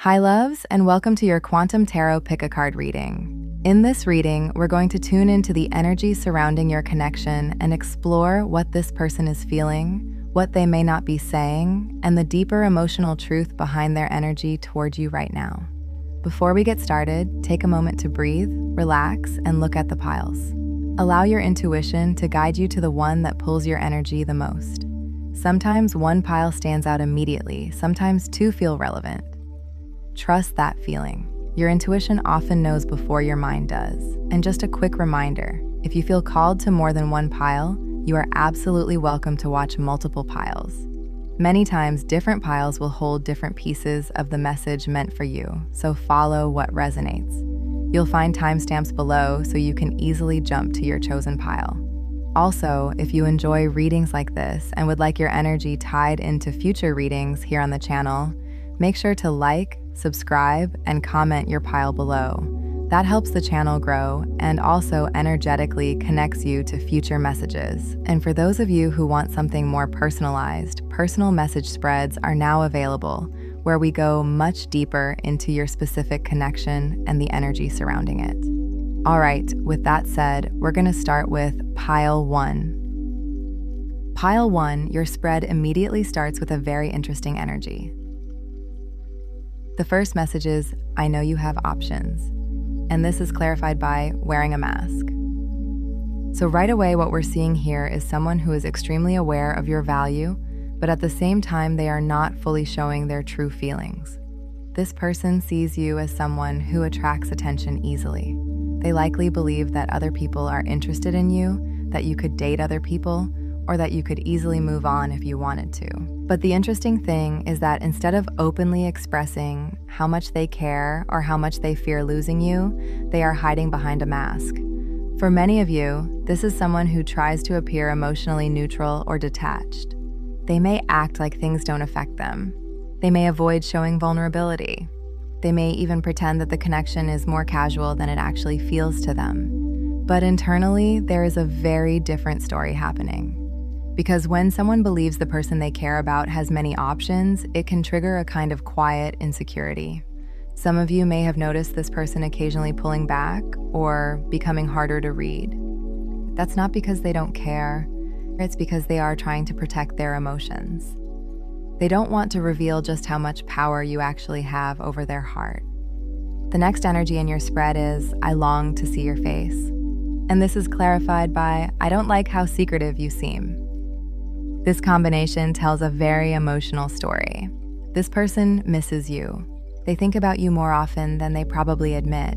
Hi loves, and welcome to your Quantum Tarot Pick-a-Card reading. In this reading, we're going to tune into the energy surrounding your connection and explore what this person is feeling, what they may not be saying, and the deeper emotional truth behind their energy toward you right now. Before we get started, take a moment to breathe, relax, and look at the piles. Allow your intuition to guide you to the one that pulls your energy the most. Sometimes one pile stands out immediately, sometimes two feel relevant. Trust that feeling. Your intuition often knows before your mind does. And just a quick reminder, if you feel called to more than one pile, you are absolutely welcome to watch multiple piles. Many times, different piles will hold different pieces of the message meant for you, so follow what resonates. You'll find timestamps below so you can easily jump to your chosen pile. Also, if you enjoy readings like this and would like your energy tied into future readings here on the channel, make sure to like, subscribe, and comment your pile below. That helps the channel grow and also energetically connects you to future messages. And for those of you who want something more personalized, personal message spreads are now available, where we go much deeper into your specific connection and the energy surrounding it. All right, with that said, we're going to start with Pile 1. Pile 1, your spread immediately starts with a very interesting energy. The first message is, I know you have options. And this is clarified by wearing a mask. So right away, what we're seeing here is someone who is extremely aware of your value, but at the same time, they are not fully showing their true feelings. This person sees you as someone who attracts attention easily. They likely believe that other people are interested in you, that you could date other people, or that you could easily move on if you wanted to. But the interesting thing is that instead of openly expressing how much they care or how much they fear losing you, they are hiding behind a mask. For many of you, this is someone who tries to appear emotionally neutral or detached. They may act like things don't affect them. They may avoid showing vulnerability. They may even pretend that the connection is more casual than it actually feels to them. But internally, there is a very different story happening. Because when someone believes the person they care about has many options, it can trigger a kind of quiet insecurity. Some of you may have noticed this person occasionally pulling back or becoming harder to read. That's not because they don't care, it's because they are trying to protect their emotions. They don't want to reveal just how much power you actually have over their heart. The next energy in your spread is, I long to see your face. And this is clarified by, I don't like how secretive you seem. This combination tells a very emotional story. This person misses you. They think about you more often than they probably admit.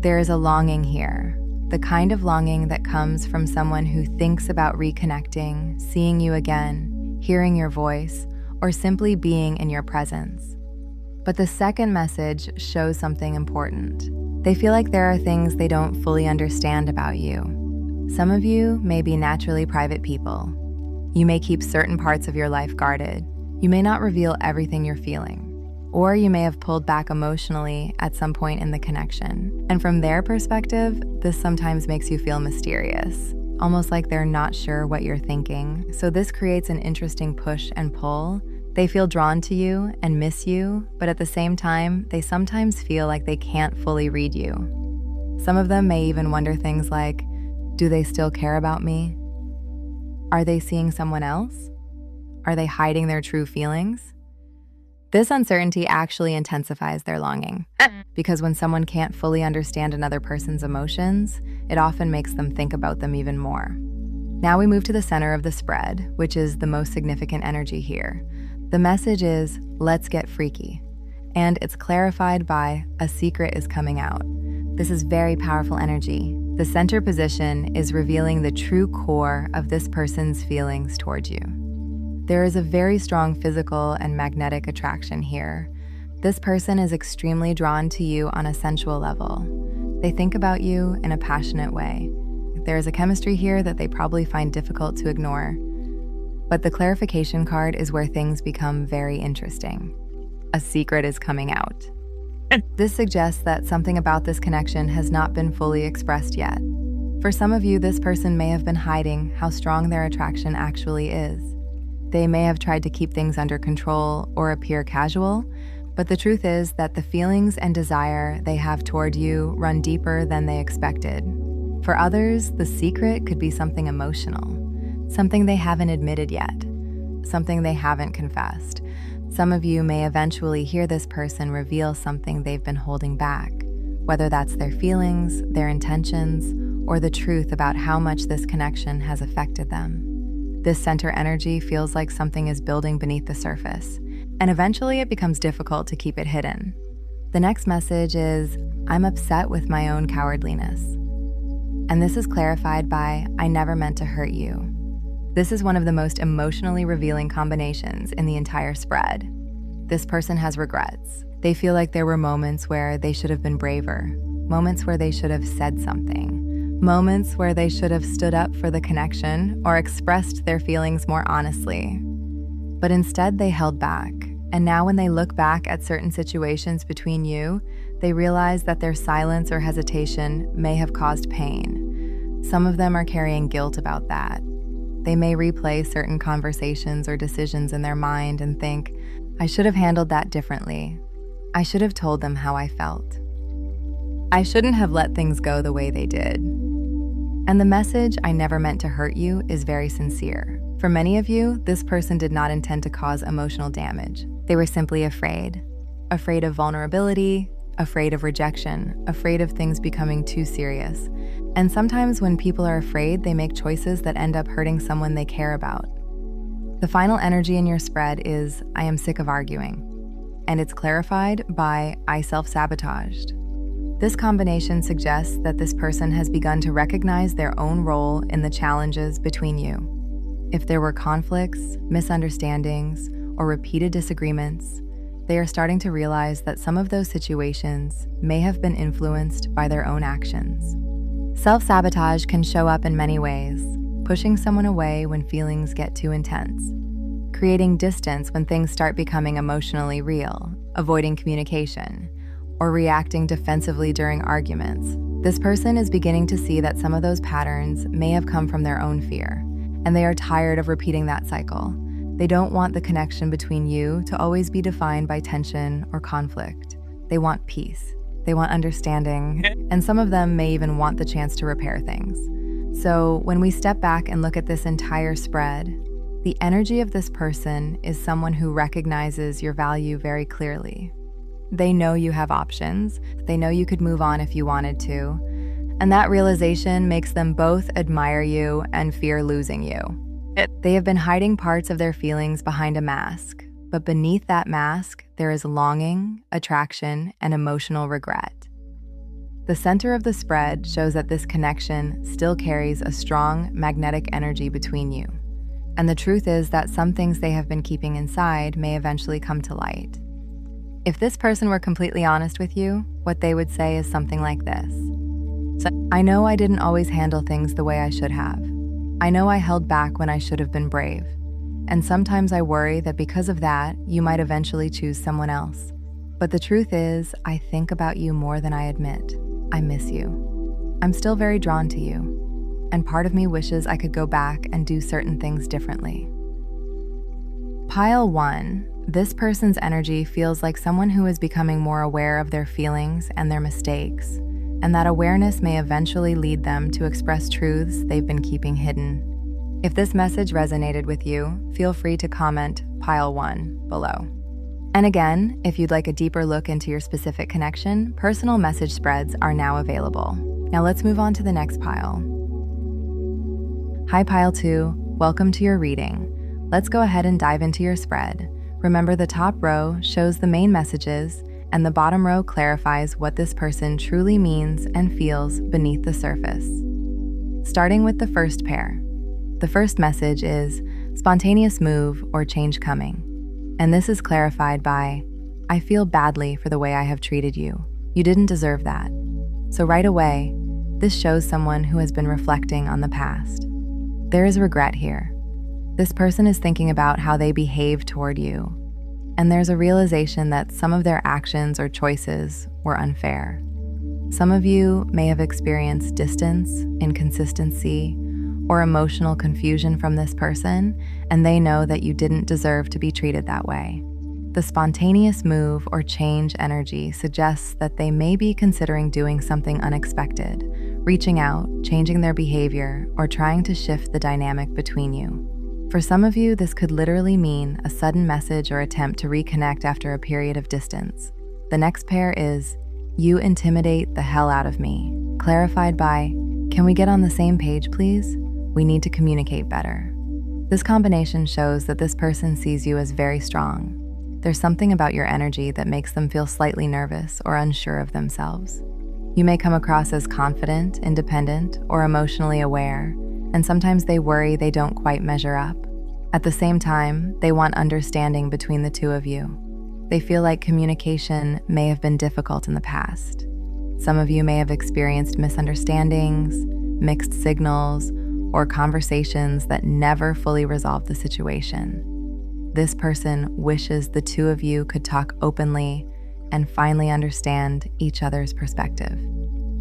There is a longing here, the kind of longing that comes from someone who thinks about reconnecting, seeing you again, hearing your voice, or simply being in your presence. But the second message shows something important. They feel like there are things they don't fully understand about you. Some of you may be naturally private people. You may keep certain parts of your life guarded. You may not reveal everything you're feeling. Or you may have pulled back emotionally at some point in the connection. And from their perspective, this sometimes makes you feel mysterious, almost like they're not sure what you're thinking. So this creates an interesting push and pull. They feel drawn to you and miss you, but at the same time, they sometimes feel like they can't fully read you. Some of them may even wonder things like, do they still care about me? Are they seeing someone else? Are they hiding their true feelings? This uncertainty actually intensifies their longing, because when someone can't fully understand another person's emotions, it often makes them think about them even more. Now we move to the center of the spread, which is the most significant energy here. The message is, let's get freaky. And it's clarified by, a secret is coming out. This is very powerful energy. The center position is revealing the true core of this person's feelings towards you. There is a very strong physical and magnetic attraction here. This person is extremely drawn to you on a sensual level. They think about you in a passionate way. There is a chemistry here that they probably find difficult to ignore. But the clarification card is where things become very interesting. A secret is coming out. This suggests that something about this connection has not been fully expressed yet. For some of you, this person may have been hiding how strong their attraction actually is. They may have tried to keep things under control or appear casual, But the truth is that the feelings and desire they have toward you run deeper than they expected. For others, the secret could be something emotional, something they haven't admitted yet, something they haven't confessed. Some of you may eventually hear this person reveal something they've been holding back, whether that's their feelings, their intentions, or the truth about how much this connection has affected them. This center energy feels like something is building beneath the surface, and eventually it becomes difficult to keep it hidden. The next message is, I'm upset with my own cowardliness. And this is clarified by, I never meant to hurt you. This is one of the most emotionally revealing combinations in the entire spread. This person has regrets. They feel like there were moments where they should have been braver, moments where they should have said something, moments where they should have stood up for the connection or expressed their feelings more honestly. But instead, they held back. And now when they look back at certain situations between you, they realize that their silence or hesitation may have caused pain. Some of them are carrying guilt about that. They may replay certain conversations or decisions in their mind and think, I should have handled that differently. I should have told them how I felt. I shouldn't have let things go the way they did. And the message, I never meant to hurt you, is very sincere. For many of you, this person did not intend to cause emotional damage. They were simply afraid. Afraid of vulnerability, afraid of rejection, afraid of things becoming too serious. And sometimes when people are afraid, they make choices that end up hurting someone they care about. The final energy in your spread is, I am sick of arguing. And it's clarified by, I self-sabotaged. This combination suggests that this person has begun to recognize their own role in the challenges between you. If there were conflicts, misunderstandings, or repeated disagreements, they are starting to realize that some of those situations may have been influenced by their own actions. Self-sabotage can show up in many ways, pushing someone away when feelings get too intense, creating distance when things start becoming emotionally real, avoiding communication, or reacting defensively during arguments. This person is beginning to see that some of those patterns may have come from their own fear, and they are tired of repeating that cycle. They don't want the connection between you to always be defined by tension or conflict. They want peace. They want understanding, and some of them may even want the chance to repair things. So when we step back and look at this entire spread, the energy of this person is someone who recognizes your value very clearly. They know you have options. They know you could move on if you wanted to. And that realization makes them both admire you and fear losing you. They have been hiding parts of their feelings behind a mask, but beneath that mask, there is longing, attraction, and emotional regret. The center of the spread shows that this connection still carries a strong magnetic energy between you. And the truth is that some things they have been keeping inside may eventually come to light. If this person were completely honest with you, what they would say is something like this. I know I didn't always handle things the way I should have. I know I held back when I should have been brave. And sometimes I worry that because of that, you might eventually choose someone else. But the truth is, I think about you more than I admit. I miss you. I'm still very drawn to you. And part of me wishes I could go back and do certain things differently. Pile 1. This person's energy feels like someone who is becoming more aware of their feelings and their mistakes, and that awareness may eventually lead them to express truths they've been keeping hidden. If this message resonated with you, feel free to comment Pile 1 below. And again, if you'd like a deeper look into your specific connection, personal message spreads are now available. Now let's move on to the next pile. Hi Pile 2, welcome to your reading. Let's go ahead and dive into your spread. Remember, the top row shows the main messages, and the bottom row clarifies what this person truly means and feels beneath the surface. Starting with the first pair. The first message is spontaneous move or change coming. And this is clarified by, I feel badly for the way I have treated you. You didn't deserve that. So right away, this shows someone who has been reflecting on the past. There is regret here. This person is thinking about how they behaved toward you. And there's a realization that some of their actions or choices were unfair. Some of you may have experienced distance, inconsistency, or emotional confusion from this person, and they know that you didn't deserve to be treated that way. The spontaneous move or change energy suggests that they may be considering doing something unexpected, reaching out, changing their behavior, or trying to shift the dynamic between you. For some of you, this could literally mean a sudden message or attempt to reconnect after a period of distance. The next pair is, you intimidate the hell out of me, clarified by, can we get on the same page, please? We need to communicate better. This combination shows that this person sees you as very strong. There's something about your energy that makes them feel slightly nervous or unsure of themselves. You may come across as confident, independent, or emotionally aware, and sometimes they worry they don't quite measure up. At the same time, they want understanding between the two of you. They feel like communication may have been difficult in the past. Some of you may have experienced misunderstandings, mixed signals, or conversations that never fully resolved the situation. This person wishes the two of you could talk openly and finally understand each other's perspective.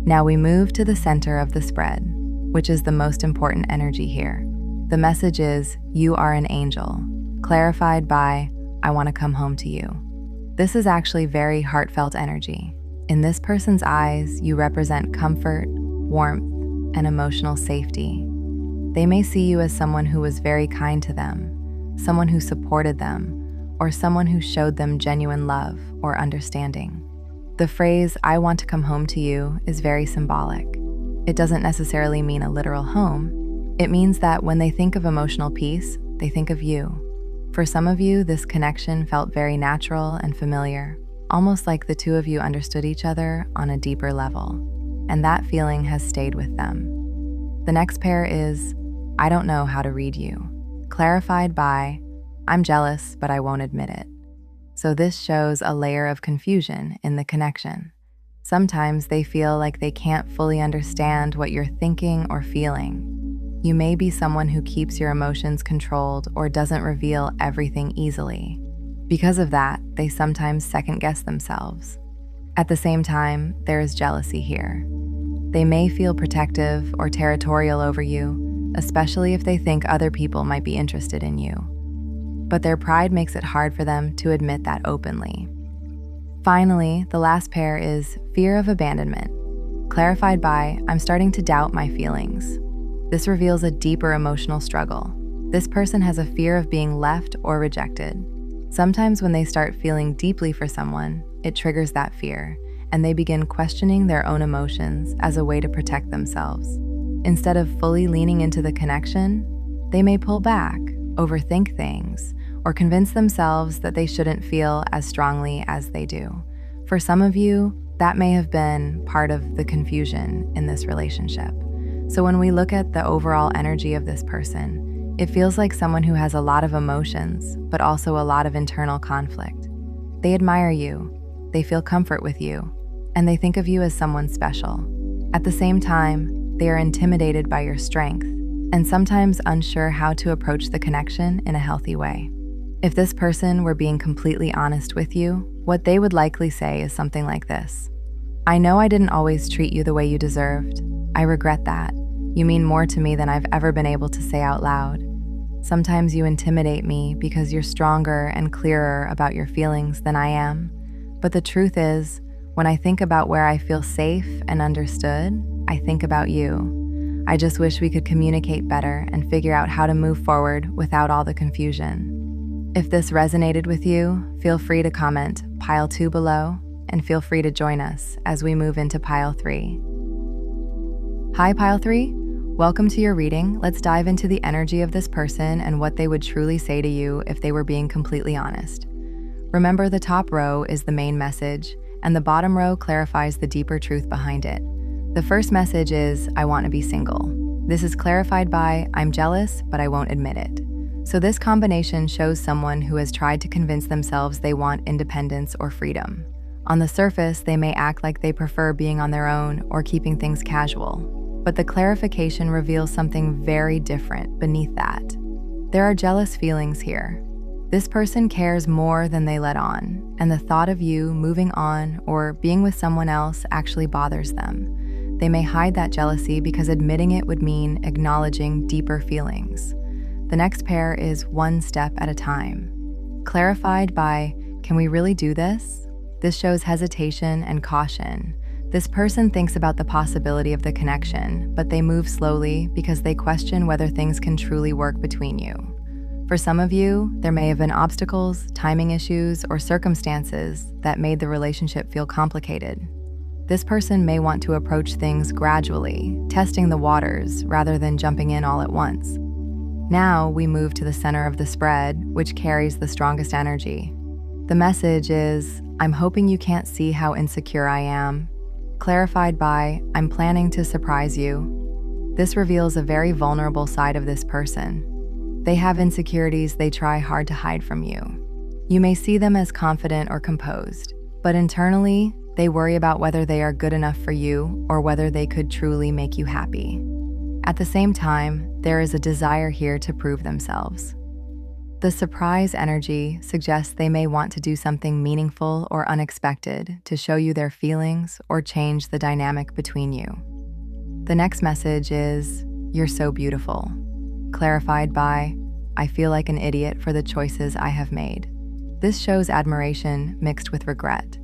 Now we move to the center of the spread, which is the most important energy here. The message is, you are an angel, clarified by, I want to come home to you. This is actually very heartfelt energy. In this person's eyes, you represent comfort, warmth, and emotional safety. They may see you as someone who was very kind to them, someone who supported them, or someone who showed them genuine love or understanding. The phrase, I want to come home to you, is very symbolic. It doesn't necessarily mean a literal home. It means that when they think of emotional peace, they think of you. For some of you, this connection felt very natural and familiar, almost like the two of you understood each other on a deeper level, and that feeling has stayed with them. The next pair is, I don't know how to read you, clarified by, I'm jealous, but I won't admit it. So this shows a layer of confusion in the connection. Sometimes they feel like they can't fully understand what you're thinking or feeling. You may be someone who keeps your emotions controlled or doesn't reveal everything easily. Because of that, they sometimes second-guess themselves. At the same time, there is jealousy here. They may feel protective or territorial over you, especially if they think other people might be interested in you. But their pride makes it hard for them to admit that openly. Finally, the last pair is fear of abandonment, clarified by, I'm starting to doubt my feelings. This reveals a deeper emotional struggle. This person has a fear of being left or rejected. Sometimes when they start feeling deeply for someone, it triggers that fear, and they begin questioning their own emotions as a way to protect themselves. Instead of fully leaning into the connection, they may pull back, overthink things, or convince themselves that they shouldn't feel as strongly as they do. For some of you, that may have been part of the confusion in this relationship. So when we look at the overall energy of this person, it feels like someone who has a lot of emotions, but also a lot of internal conflict. They admire you, they feel comfort with you, and they think of you as someone special. At the same time, they are intimidated by your strength and sometimes unsure how to approach the connection in a healthy way. If this person were being completely honest with you, what they would likely say is something like this. I know I didn't always treat you the way you deserved. I regret that. You mean more to me than I've ever been able to say out loud. Sometimes you intimidate me because you're stronger and clearer about your feelings than I am. But the truth is, when I think about where I feel safe and understood, I think about you. I just wish we could communicate better and figure out how to move forward without all the confusion. If this resonated with you, feel free to comment Pile 2 below, and feel free to join us as we move into Pile 3. Hi Pile 3, welcome to your reading. Let's dive into the energy of this person and what they would truly say to you if they were being completely honest. Remember, the top row is the main message, and the bottom row clarifies the deeper truth behind it. The first message is, I want to be single. This is clarified by, I'm jealous, but I won't admit it. So this combination shows someone who has tried to convince themselves they want independence or freedom. On the surface, they may act like they prefer being on their own or keeping things casual. But the clarification reveals something very different beneath that. There are jealous feelings here. This person cares more than they let on, and the thought of you moving on or being with someone else actually bothers them. They may hide that jealousy because admitting it would mean acknowledging deeper feelings. The next pair is one step at a time, clarified by, can we really do this? This shows hesitation and caution. This person thinks about the possibility of the connection, but they move slowly because they question whether things can truly work between you. For some of you, there may have been obstacles, timing issues, or circumstances that made the relationship feel complicated. This person may want to approach things gradually, testing the waters rather than jumping in all at once. Now we move to the center of the spread, which carries the strongest energy. The message is, I'm hoping you can't see how insecure I am, clarified by, I'm planning to surprise you. This reveals a very vulnerable side of this person. They have insecurities they try hard to hide from you. You may see them as confident or composed, but internally, they worry about whether they are good enough for you or whether they could truly make you happy. At the same time, there is a desire here to prove themselves. The surprise energy suggests they may want to do something meaningful or unexpected to show you their feelings or change the dynamic between you. The next message is, you're so beautiful, clarified by, I feel like an idiot for the choices I have made. This shows admiration mixed with regret.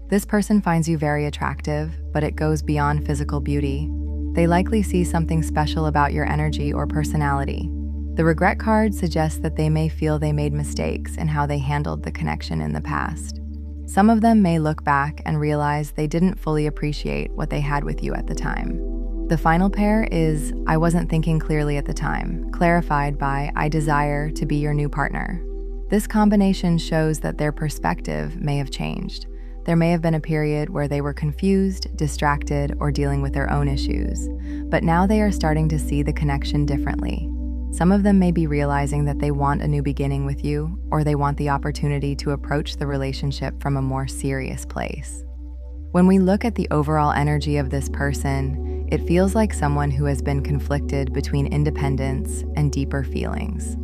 This person finds you very attractive, but it goes beyond physical beauty. They likely see something special about your energy or personality. The regret card suggests that they may feel they made mistakes in how they handled the connection in the past. Some of them may look back and realize they didn't fully appreciate what they had with you at the time. The final pair is, I wasn't thinking clearly at the time, clarified by, I desire to be your new partner. This combination shows that their perspective may have changed. There may have been a period where they were confused, distracted, or dealing with their own issues, but now they are starting to see the connection differently. Some of them may be realizing that they want a new beginning with you, or they want the opportunity to approach the relationship from a more serious place. When we look at the overall energy of this person, it feels like someone who has been conflicted between independence and deeper feelings.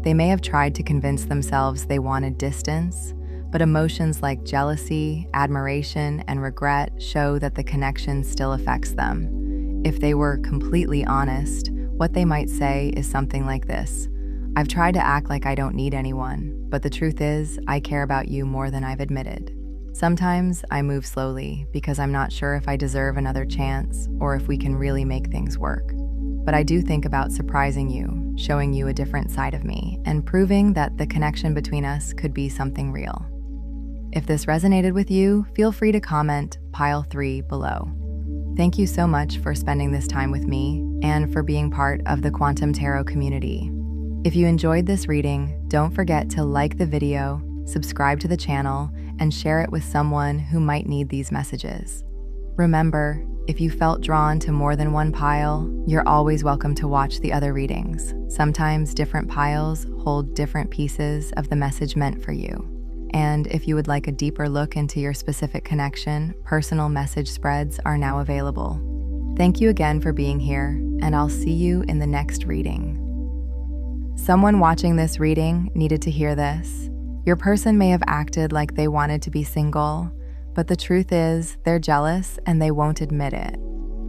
They may have tried to convince themselves they wanted distance, but emotions like jealousy, admiration, and regret show that the connection still affects them. If they were completely honest, what they might say is something like this: I've tried to act like I don't need anyone, but the truth is, I care about you more than I've admitted. Sometimes I move slowly because I'm not sure if I deserve another chance or if we can really make things work. But I do think about surprising you, showing you a different side of me, and proving that the connection between us could be something real. If this resonated with you, feel free to comment pile 3 below. Thank you so much for spending this time with me and for being part of the Quantum Tarot community. If you enjoyed this reading, don't forget to like the video, subscribe to the channel, and share it with someone who might need these messages. Remember, if you felt drawn to more than one pile, you're always welcome to watch the other readings. Sometimes different piles hold different pieces of the message meant for you. And if you would like a deeper look into your specific connection, personal message spreads are now available. Thank you again for being here, and I'll see you in the next reading. Someone watching this reading needed to hear this. Your person may have acted like they wanted to be single, but the truth is they're jealous and they won't admit it.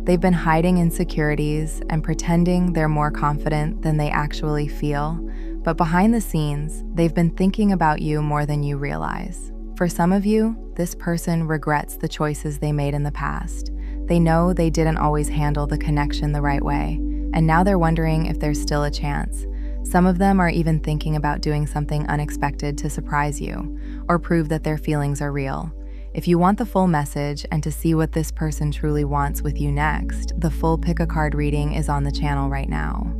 They've been hiding insecurities and pretending they're more confident than they actually feel, but behind the scenes, they've been thinking about you more than you realize. For some of you, this person regrets the choices they made in the past. They know they didn't always handle the connection the right way, and now they're wondering if there's still a chance. Some of them are even thinking about doing something unexpected to surprise you, or prove that their feelings are real. If you want the full message and to see what this person truly wants with you next, the full pick a card reading is on the channel right now.